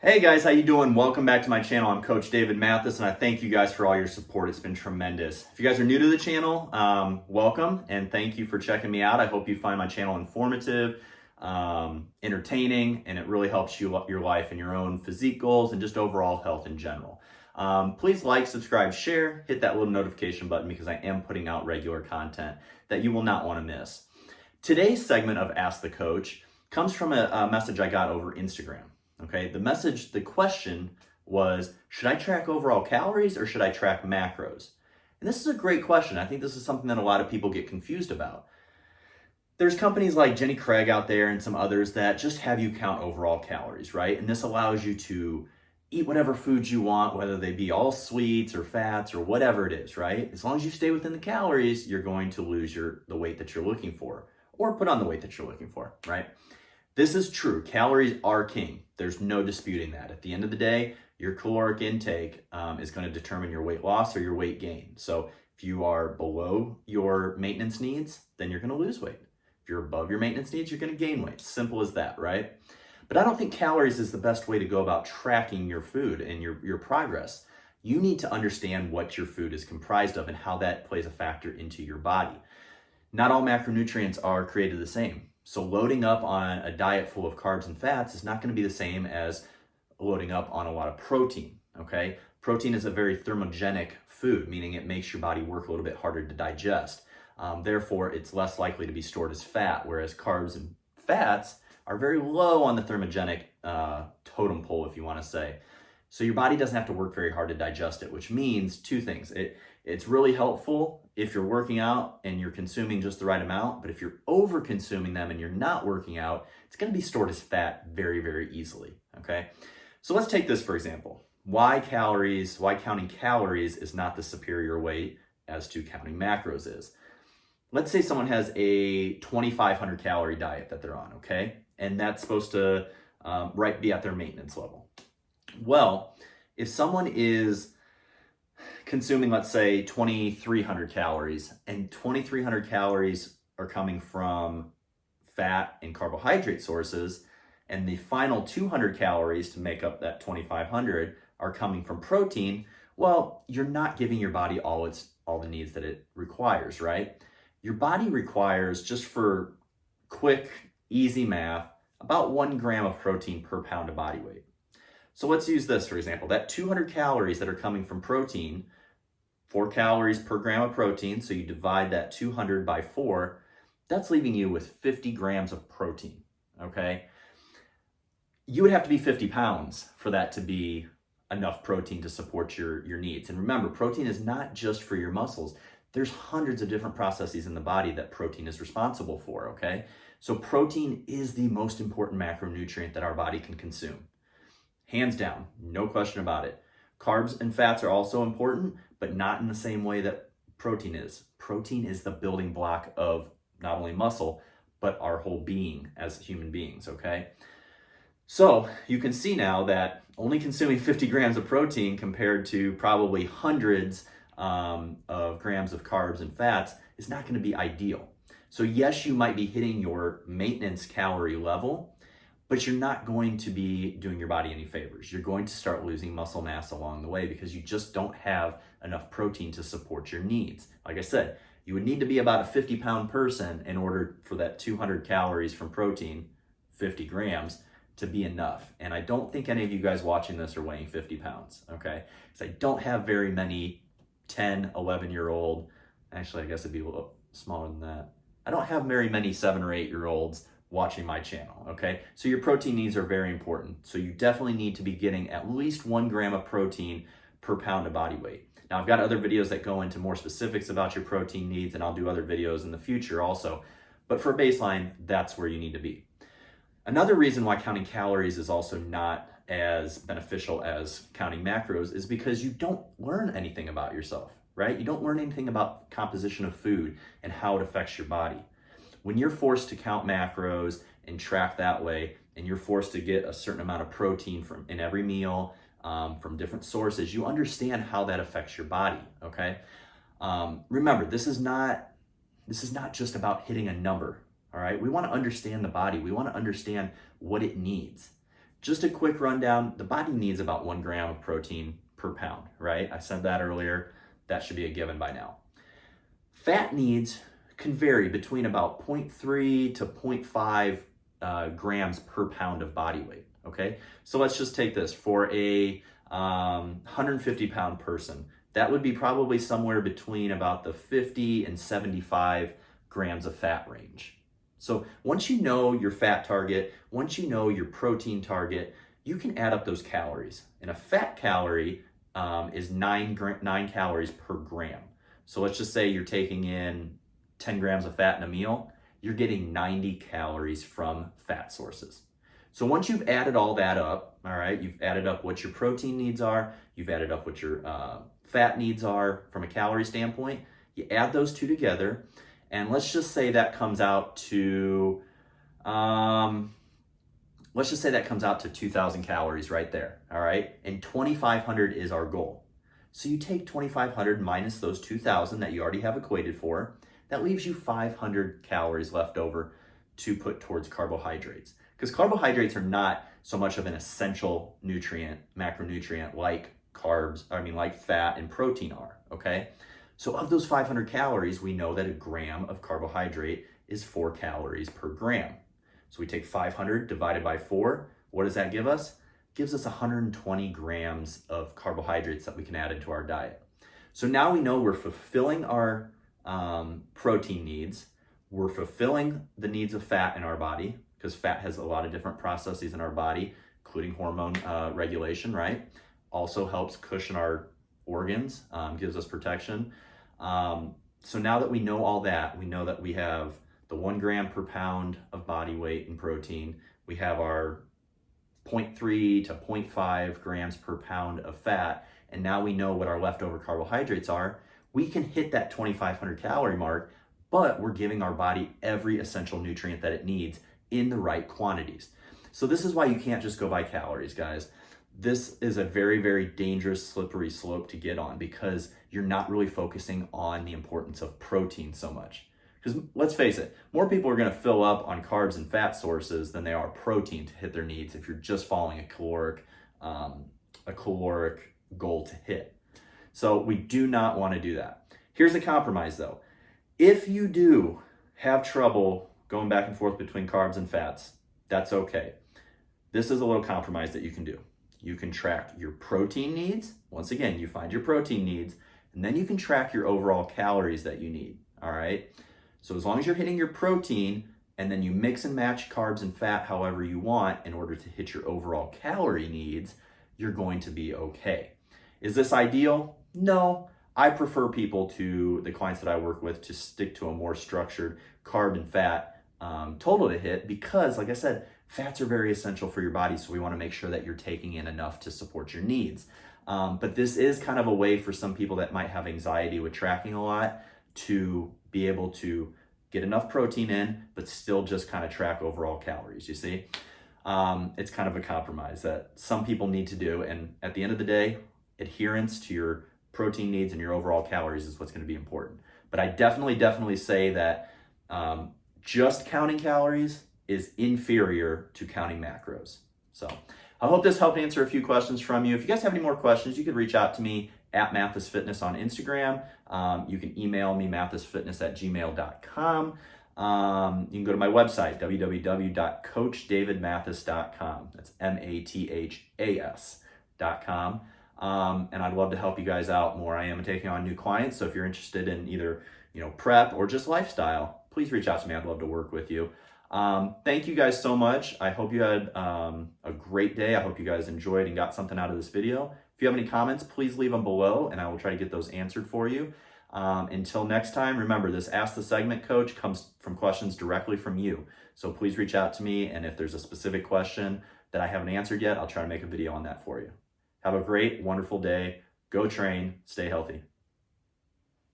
Hey guys, how you doing? Welcome back to my channel. I'm Coach David Mathis, and I thank you guys for all your support. It's been tremendous. If you guys are new to the channel, welcome, and thank you for checking me out. I hope you find my channel informative, entertaining, and it really helps you your life and your own physique goals and just overall health in general. Please like, subscribe, share, hit that little notification button because I am putting out regular content that you will not want to miss. Today's segment of Ask the Coach comes from a message I got over Instagram. Okay, the question was, should I track overall calories or should I track macros? And this is a great question. I think this is something that a lot of people get confused about. There's companies like Jenny Craig out there and some others that just have you count overall calories, right? And this allows you to eat whatever foods you want, whether they be all sweets or fats or whatever it is, right? As long as you stay within the calories, you're going to lose the weight that you're looking for or put on the weight that you're looking for, right? This is true. Calories are king. There's no disputing that. At the end of the day, your caloric intake is going to determine your weight loss or your weight gain. So if you are below your maintenance needs, then you're going to lose weight. If you're above your maintenance needs, you're going to gain weight. Simple as that, right? But I don't think calories is the best way to go about tracking your food and your progress. You need to understand what your food is comprised of and how that plays a factor into your body. Not all macronutrients are created the same. So loading up on a diet full of carbs and fats is not going to be the same as loading up on a lot of protein, okay? Protein is a very thermogenic food, meaning it makes your body work a little bit harder to digest. Therefore, it's less likely to be stored as fat, whereas carbs and fats are very low on the thermogenic totem pole, if you want to say. So your body doesn't have to work very hard to digest it, which means two things. It's really helpful if you're working out and you're consuming just the right amount, but if you're over consuming them and you're not working out, it's going to be stored as fat very, very easily, okay? So let's take this for example. Why counting calories is not the superior way as to counting macros is. Let's say someone has a 2,500 calorie diet that they're on, okay? And that's supposed to be at their maintenance level. Well, if someone is consuming, let's say, 2,300 calories, and 2,300 calories are coming from fat and carbohydrate sources, and the final 200 calories to make up that 2,500 are coming from protein, well, you're not giving your body all the needs that it requires, right? Your body requires, just for quick, easy math, about 1 gram of protein per pound of body weight. So let's use this, for example. That 200 calories that are coming from protein, 4 calories per gram of protein, so you divide that 200 by 4, that's leaving you with 50 grams of protein, okay? You would have to be 50 pounds for that to be enough protein to support your needs. And remember, protein is not just for your muscles. There's hundreds of different processes in the body that protein is responsible for, okay? So protein is the most important macronutrient that our body can consume. Hands down, no question about it. Carbs and fats are also important, but not in the same way that protein is. Protein is the building block of not only muscle, but our whole being as human beings, okay? So you can see now that only consuming 50 grams of protein compared to probably hundreds of grams of carbs and fats is not going to be ideal. So yes, you might be hitting your maintenance calorie level, but you're not going to be doing your body any favors. You're going to start losing muscle mass along the way because you just don't have enough protein to support your needs. Like I said, you would need to be about a 50-pound person in order for that 200 calories from protein, 50 grams, to be enough. And I don't think any of you guys watching this are weighing 50 pounds, okay? Because I don't have very many 10, 11-year-old, actually I guess it'd be a little smaller than that. I don't have very many 7 or 8-year-olds watching my channel, okay? So your protein needs are very important. So you definitely need to be getting at least 1 gram of protein per pound of body weight. Now I've got other videos that go into more specifics about your protein needs, and I'll do other videos in the future also. But for baseline, that's where you need to be. Another reason why counting calories is also not as beneficial as counting macros is because you don't learn anything about yourself, right? You don't learn anything about composition of food and how it affects your body. When you're forced to count macros and track that way, and you're forced to get a certain amount of protein in every meal from different sources, you understand how that affects your body, okay? Remember, this is not just about hitting a number, all right? We want to understand the body. We want to understand what it needs. Just a quick rundown, the body needs about 1 gram of protein per pound, right? I said that earlier. That should be a given by now. Fat needs can vary between about 0.3 to 0.5 grams per pound of body weight, okay? So let's just take this for a 150 pound person. That would be probably somewhere between about the 50 and 75 grams of fat range. So once you know your fat target, once you know your protein target, you can add up those calories. And a fat calorie is 9 calories per gram. So let's just say you're taking in 10 grams of fat in a meal, you're getting 90 calories from fat sources. So once you've added all that up, all right, you've added up what your protein needs are, you've added up what your fat needs are from a calorie standpoint, you add those two together, and let's just say that comes out to, 2,000 calories right there, all right? And 2,500 is our goal. So you take 2,500 minus those 2,000 that you already have equated for, that leaves you 500 calories left over to put towards carbohydrates. Because carbohydrates are not so much of an essential nutrient, macronutrient like like fat and protein are, okay? So of those 500 calories, we know that a gram of carbohydrate is 4 calories per gram. So we take 500 divided by 4. What does that give us? It gives us 120 grams of carbohydrates that we can add into our diet. So now we know we're fulfilling our protein needs. We're fulfilling the needs of fat in our body, because fat has a lot of different processes in our body, including hormone regulation, right? Also helps cushion our organs, gives us protection. So now that we know all that, we know that we have the 1 gram per pound of body weight in protein. We have our 0.3 to 0.5 grams per pound of fat. And now we know what our leftover carbohydrates are. We can hit that 2,500 calorie mark, but we're giving our body every essential nutrient that it needs in the right quantities. So this is why you can't just go by calories, guys. This is a very, very dangerous, slippery slope to get on, because you're not really focusing on the importance of protein so much. Because let's face it, more people are going to fill up on carbs and fat sources than they are protein to hit their needs if you're just following a caloric goal to hit. So we do not want to do that. Here's the compromise though. If you do have trouble going back and forth between carbs and fats, that's okay. This is a little compromise that you can do. You can track your protein needs. Once again, you find your protein needs, and then you can track your overall calories that you need, all right? So as long as you're hitting your protein, and then you mix and match carbs and fat however you want in order to hit your overall calorie needs, you're going to be okay. Is this ideal? No. I prefer the clients that I work with, to stick to a more structured carb and fat total to hit, because like I said, fats are very essential for your body, so we want to make sure that you're taking in enough to support your needs. But this is kind of a way for some people that might have anxiety with tracking a lot to be able to get enough protein in, but still just kind of track overall calories, you see? It's kind of a compromise that some people need to do, and at the end of the day, adherence to your protein needs and your overall calories is what's going to be important. But I definitely say that just counting calories is inferior to counting macros. So I hope this helped answer a few questions from you. If you guys have any more questions, you could reach out to me at mathasfitness on Instagram. You can email me mathasfitness@gmail.com. You can go to my website, www.coachdavidmathas.com. That's mathas.com. And I'd love to help you guys out more. I am taking on new clients, so if you're interested in either prep or just lifestyle, please reach out to me. I'd love to work with you. Thank you guys so much. I hope you had a great day. I hope you guys enjoyed and got something out of this video. If you have any comments, please leave them below and I will try to get those answered for you. Until next time, remember, this Ask the Segment Coach comes from questions directly from you. So please reach out to me, and if there's a specific question that I haven't answered yet, I'll try to make a video on that for you. Have a great, wonderful day. Go train. Stay healthy.